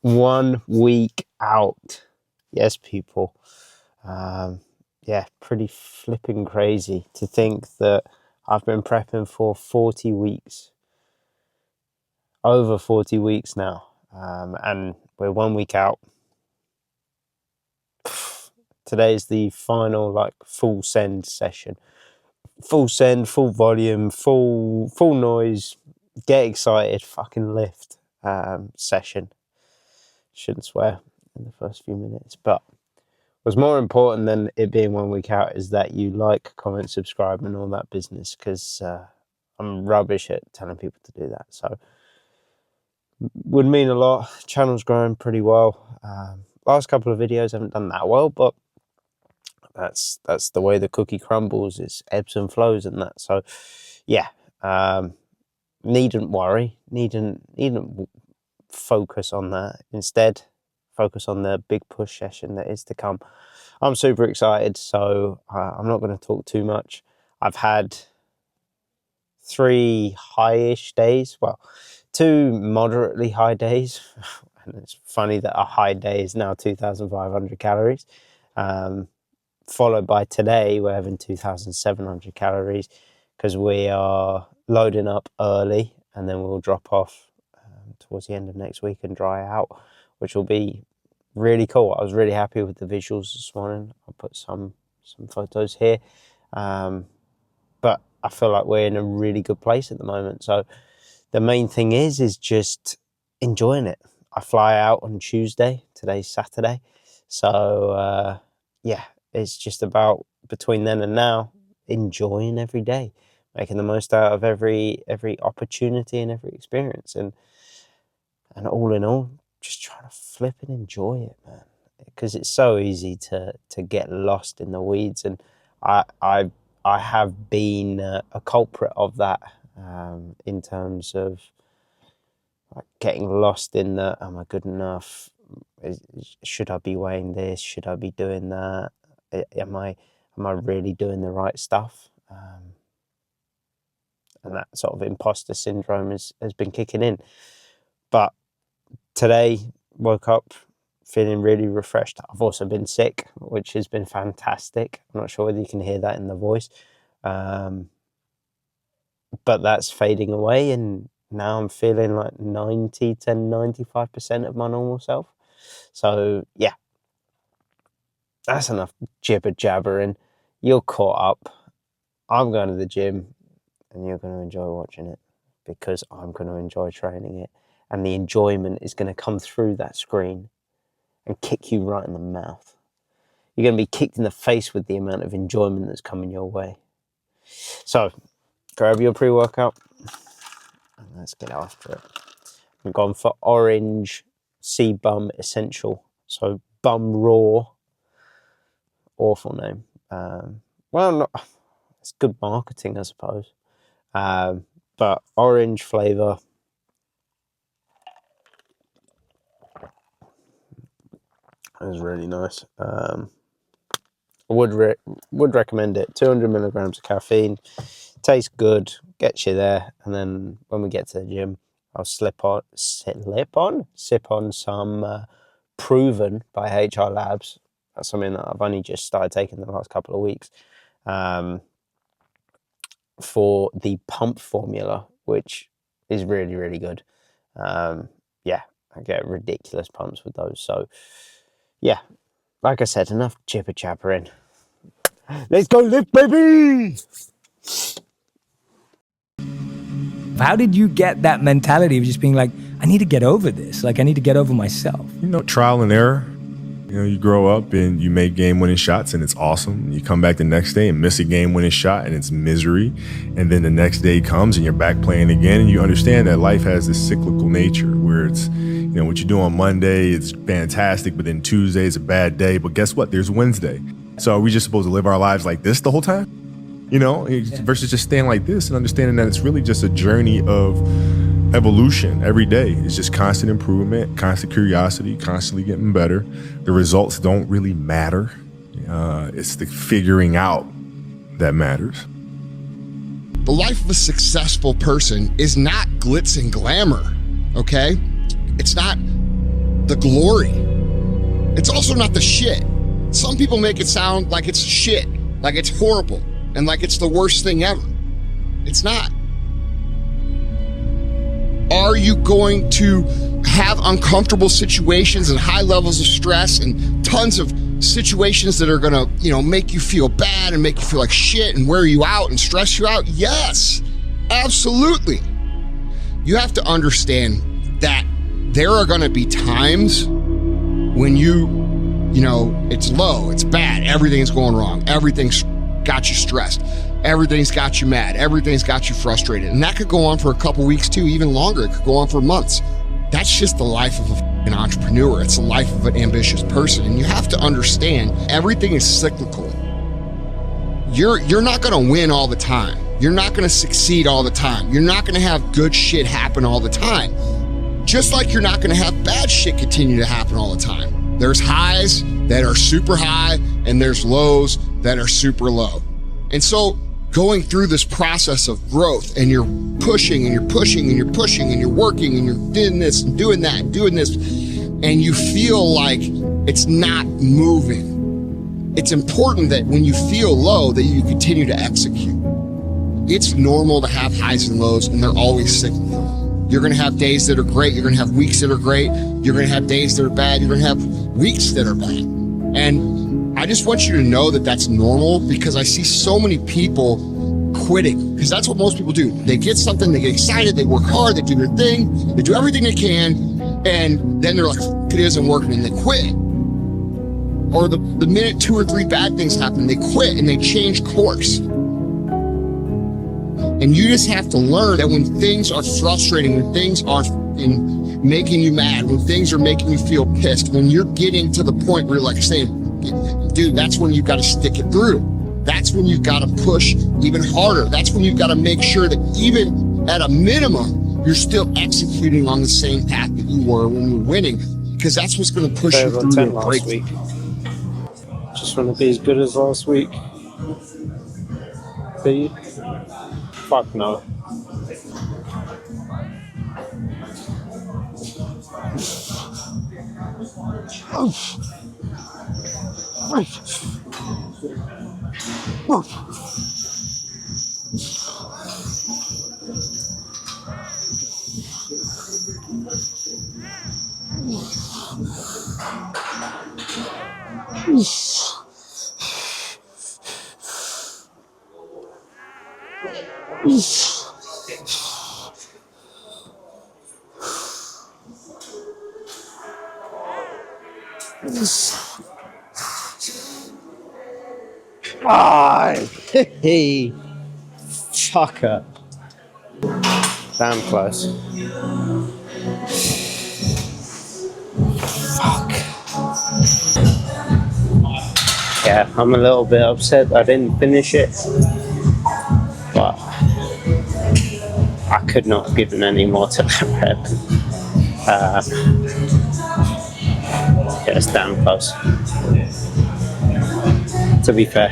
1 week out. Yes, people. Yeah, pretty flipping crazy to think that I've been prepping for 40 weeks, over 40 weeks now, and we're 1 week out. Today's the final, like, full send session. Full send, full volume, full noise, get excited, fucking lift session. Shouldn't swear in the first few minutes, but what's more important than it being 1 week out is that you like, comment, subscribe, and all that business, because I'm rubbish at telling people to do that. So would mean a lot. Channel's growing pretty well. Last couple of videos haven't done that well, but that's the way the cookie crumbles. It's ebbs and flows and that. So yeah, needn't worry, needn't focus on that. Instead, focus on the big push session that is to come. I'm super excited, so I'm not going to talk too much. I've had 3 high-ish days, well, 2 moderately high days, and it's funny that a high day is now 2,500 calories, followed by today we're having 2,700 calories, because we are loading up early, and then we'll drop off towards the end of next week and dry out, which will be really cool. I was really happy with the visuals this morning. I'll put some photos here, but I feel like we're in a really good place at the moment. So the main thing is just enjoying it. I fly out on Tuesday. Today's Saturday, so yeah, it's just about, between then and now, enjoying every day, making the most out of every opportunity and every experience, and all in all, just trying to flip and enjoy it, man. Because it's so easy to get lost in the weeds, and I have been a culprit of that, in terms of like getting lost in the, am I good enough? Should I be weighing this? Should I be doing that? Am I really doing the right stuff? And that sort of imposter syndrome has been kicking in. But today, woke up feeling really refreshed. I've also been sick, which has been fantastic. I'm not sure whether you can hear that in the voice. But that's fading away, and now I'm feeling like 90 to 95% of my normal self. So yeah, that's enough jibber jabbering. You're caught up. I'm going to the gym, and you're going to enjoy watching it, because I'm going to enjoy training it, and the enjoyment is going to come through that screen and kick you right in the mouth. You're going to be kicked in the face with the amount of enjoyment that's coming your way. So grab your pre-workout and let's get after it. I've gone for Orange Sea Bum Essential. So Bum Raw. Awful name. Well, it's good marketing, I suppose. But orange flavour. It was really nice. I would recommend it. 200 milligrams of caffeine. Tastes good. Gets you there. And then when we get to the gym, I'll sip on some Proven by HR Labs. That's something that I've only just started taking the last couple of weeks. For the pump formula, which is really, really good. Yeah, I get ridiculous pumps with those. So yeah, like I said, enough jibber jabbering. Let's go lift, baby! How did you get that mentality of just being like, I need to get over this. Like, I need to get over myself? You know, trial and error. You know, you grow up and you make game-winning shots and it's awesome. You come back the next day and miss a game-winning shot and it's misery. And then the next day comes and you're back playing again, and you understand that life has this cyclical nature where it's, you know, what you do on Monday, it's fantastic, but then Tuesday is a bad day. But guess what? There's Wednesday. So are we just supposed to live our lives like this the whole time? You know, versus just staying like this and understanding that it's really just a journey of evolution every day. It's just constant improvement, constant curiosity, constantly getting better. The results don't really matter. It's the figuring out that matters. The life of a successful person is not glitz and glamour, okay? It's not the glory. It's also not the shit. Some people make it sound like it's shit, like it's horrible, and like it's the worst thing ever. It's not. Are you going to have uncomfortable situations and high levels of stress and tons of situations that are gonna, make you feel bad and make you feel like shit and wear you out and stress you out? Yes, absolutely. You have to understand that there are gonna be times when it's low, it's bad, everything's going wrong, everything's got you stressed, everything's got you mad, everything's got you frustrated. And that could go on for a couple weeks too, even longer. It could go on for months. That's just the life of an entrepreneur. It's the life of an ambitious person. And you have to understand everything is cyclical. You're not gonna win all the time. You're not gonna succeed all the time. You're not gonna have good shit happen all the time. Just like you're not gonna have bad shit continue to happen all the time. There's highs that are super high and there's lows that are super low. And so going through this process of growth, and you're pushing and you're pushing and you're pushing and you're working and you're doing this and doing that and doing this, and you feel like it's not moving. It's important that when you feel low that you continue to execute. It's normal to have highs and lows, and they're always cyclical. You're gonna have days that are great, you're gonna have weeks that are great, you're gonna have days that are bad, you're gonna have weeks that are bad. And I just want you to know that that's normal, because I see so many people quitting, because that's what most people do. They get something, they get excited, they work hard, they do their thing, they do everything they can, and then they're like, it isn't working, and they quit. Or the minute 2 or 3 bad things happen, they quit and they change course. And you just have to learn that when things are frustrating, when things are making you mad, when things are making you feel pissed, when you're getting to the point where you're like saying, dude, that's when you've got to stick it through. That's when you've got to push even harder. That's when you've got to make sure that even at a minimum, you're still executing on the same path that you were when you were winning, because that's what's going to push you through your last week. Just want to be as good as last week. Be? Fuck no. Hey, fucker. Damn close. Fuck. Yeah, I'm a little bit upset I didn't finish it, but I could not have given any more to that rep. Yeah, it's damn close. To be fair,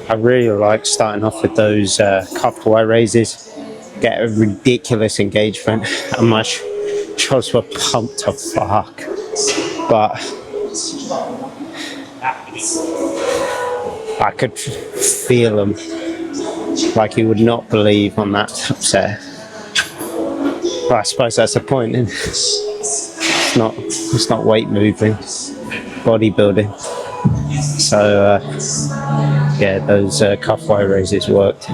I really like starting off with those cup Y raises, get a ridiculous engagement, and my shots were pumped to fuck. But I could feel them like you would not believe on that set. But I suppose that's the point. It's not weight moving, bodybuilding. So yeah, those cuff Y raises worked.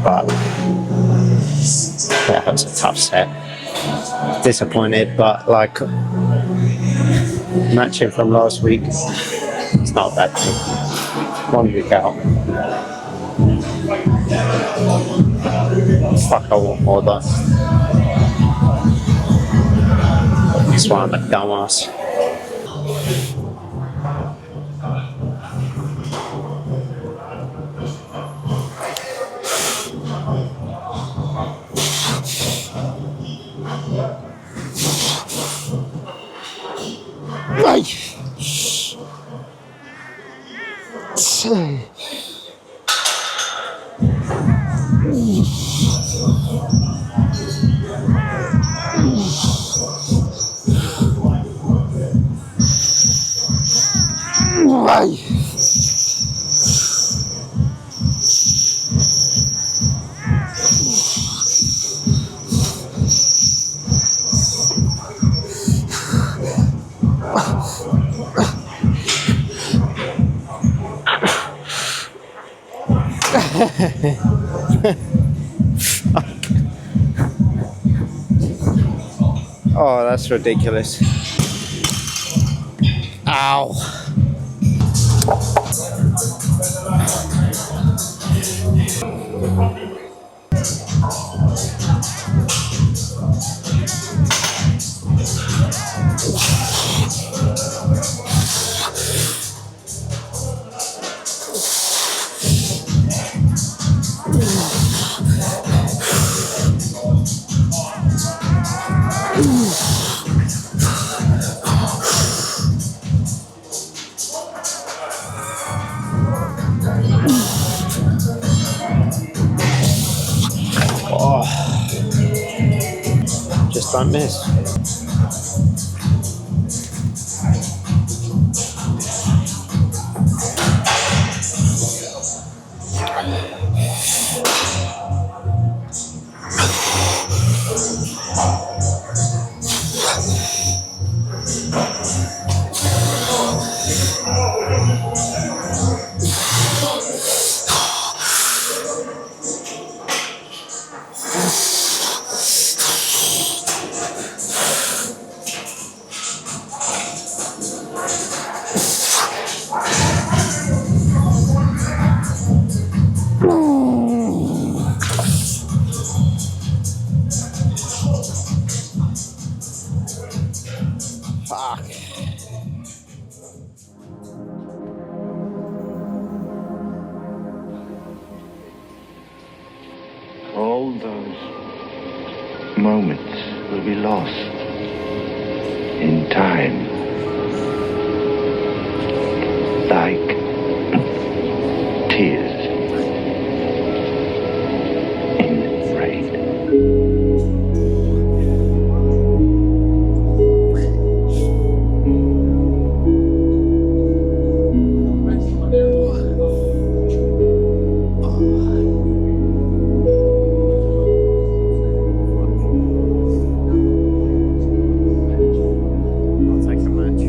But yeah, that was a tough set. Disappointed, but matching from last week, it's not a bad thing. 1 week out. Fuck, I want more though. That's why I'm a dumbass. Right. Oh, that's ridiculous. Ow. Just don't miss. Fuck. All those moments will be lost in time, like tears in rain. I'll take a match.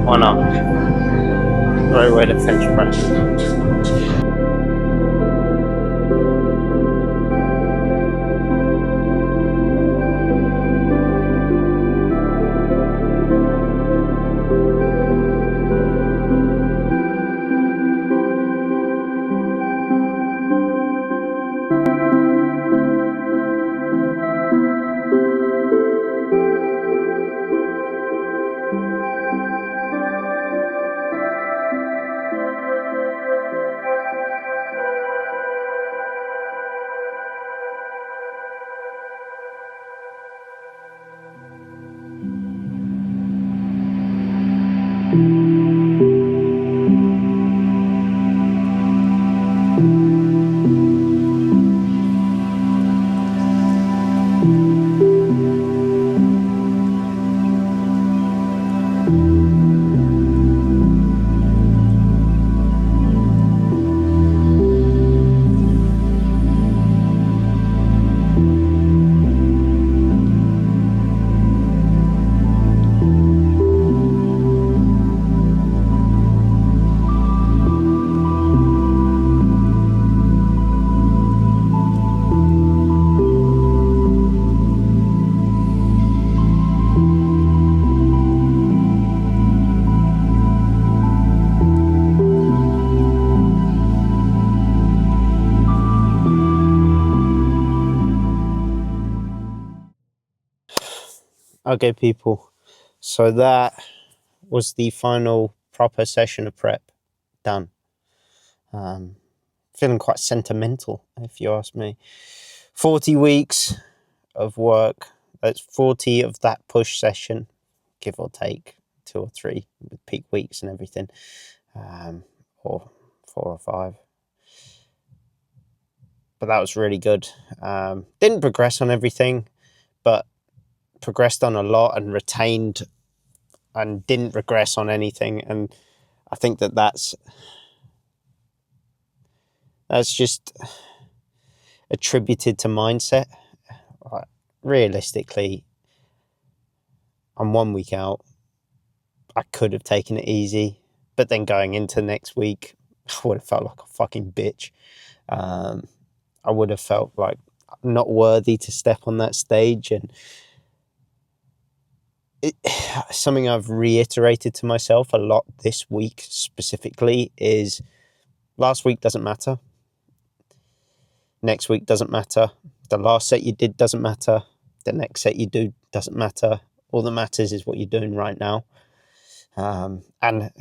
Why not? Great way to finish press. Okay, people. So that was the final proper session of prep done. Feeling quite sentimental, if you ask me. 40 weeks of work. That's 40 of that push session, give or take 2 or 3 with peak weeks and everything, or 4 or 5. But that was really good. Didn't progress on everything, but progressed on a lot and retained and didn't regress on anything. And I think that's just attributed to mindset. Realistically, I'm 1 week out. I could have taken it easy, but then going into next week, I would have felt like a fucking bitch. I would have felt like not worthy to step on that stage. And something I've reiterated to myself a lot this week specifically is last week doesn't matter. Next week doesn't matter. The last set you did doesn't matter. The next set you do doesn't matter. All that matters is what you're doing right now. And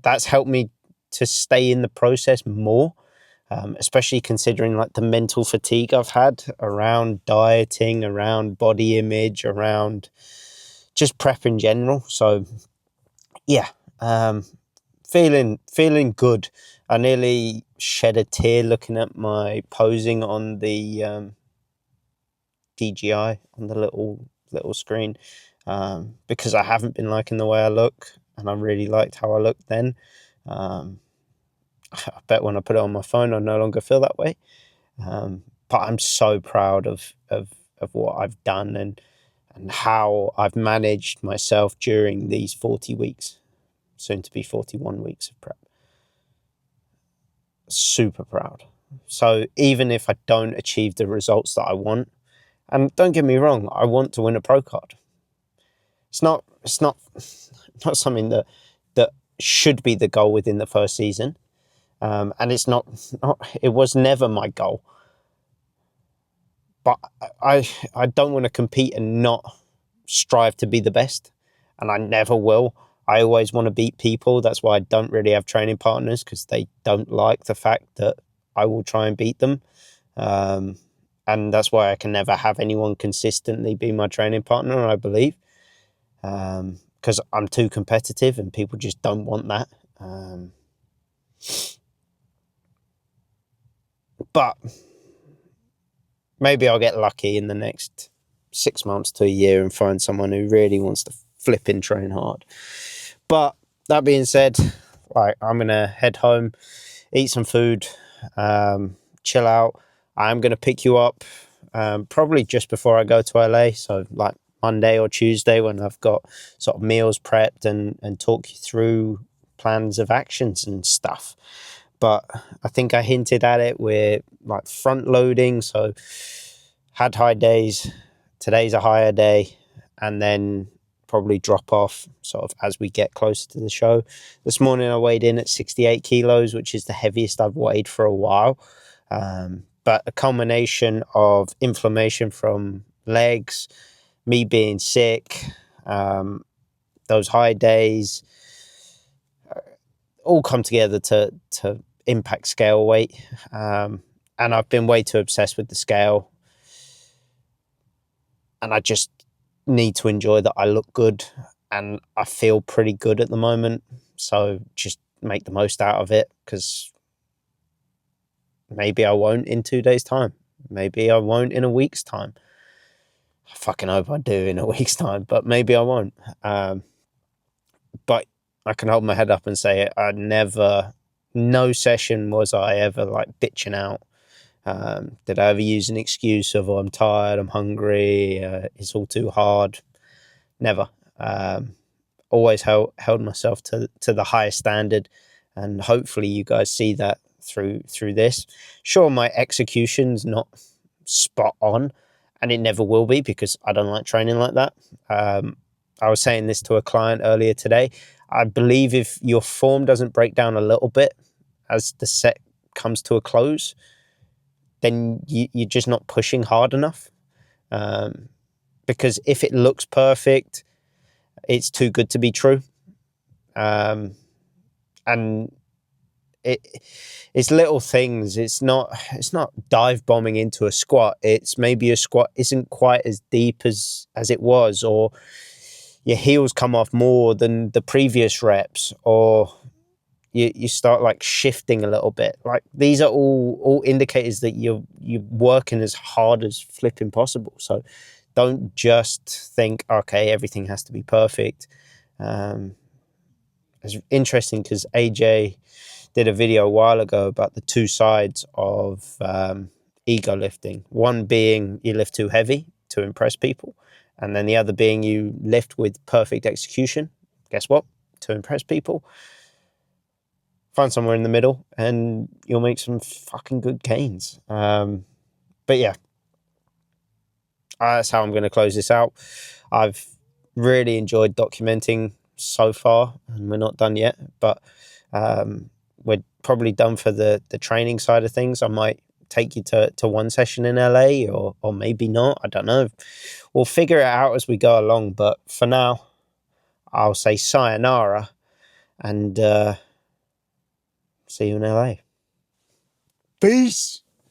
that's helped me to stay in the process more, especially considering like the mental fatigue I've had around dieting, around body image, around just prep in general. So yeah, feeling good. I nearly shed a tear looking at my posing on the DJI on the little screen, because I haven't been liking the way I look, and I really liked how I looked then. I bet when I put it on my phone, I no longer feel that way. But I'm so proud of what I've done and how I've managed myself during these 40 weeks, soon to be 41 weeks of prep. Super proud. So even if I don't achieve the results that I want, and don't get me wrong, I want to win a pro card. It's not something that should be the goal within the first season. And it's not, it was never my goal. But I don't want to compete and not strive to be the best. And I never will. I always want to beat people. That's why I don't really have training partners, because they don't like the fact that I will try and beat them. And that's why I can never have anyone consistently be my training partner, I believe. Because I'm too competitive and people just don't want that. But maybe I'll get lucky in the next 6 months to a year and find someone who really wants to flip and train hard. But that being said, I'm going to head home, eat some food, chill out. I'm going to pick you up probably just before I go to LA. So like Monday or Tuesday when I've got sort of meals prepped and talk you through plans of actions and stuff. But I think I hinted at it with like front loading. So had high days, today's a higher day, and then probably drop off sort of as we get closer to the show. This morning I weighed in at 68 kilos, which is the heaviest I've weighed for a while. But a culmination of inflammation from legs, me being sick, those high days, all come together to impact scale weight. And I've been way too obsessed with the scale. And I just need to enjoy that I look good and I feel pretty good at the moment. So just make the most out of it, because maybe I won't in 2 days' time. Maybe I won't in a week's time. I fucking hope I do in a week's time, but maybe I won't. But I can hold my head up and say no session was I ever like bitching out. Did I ever use an excuse of, oh, I'm tired, I'm hungry, it's all too hard? Never. Always held myself to the highest standard, and hopefully you guys see that through this. Sure, my execution's not spot on, and it never will be, because I don't like training like that. I was saying this to a client earlier today. I believe if your form doesn't break down a little bit as the set comes to a close, then you're just not pushing hard enough. Because if it looks perfect, it's too good to be true. And it's little things. It's not dive bombing into a squat. It's maybe a squat isn't quite as deep as it was, or your heels come off more than the previous reps, or you start like shifting a little bit. Like, these are all indicators that you're working as hard as flipping possible. So don't just think, okay, everything has to be perfect. It's interesting because AJ did a video a while ago about the two sides of ego lifting. One being you lift too heavy to impress people, and then the other being you lift with perfect execution. Guess what? To impress people. Find somewhere in the middle and you'll make some fucking good gains. But yeah, that's how I'm going to close this out. I've really enjoyed documenting so far, and we're not done yet, but we're probably done for the training side of things. I might take you to one session in LA, or maybe not. I don't know. We'll figure it out as we go along. But for now, I'll say sayonara and see you in LA. Peace.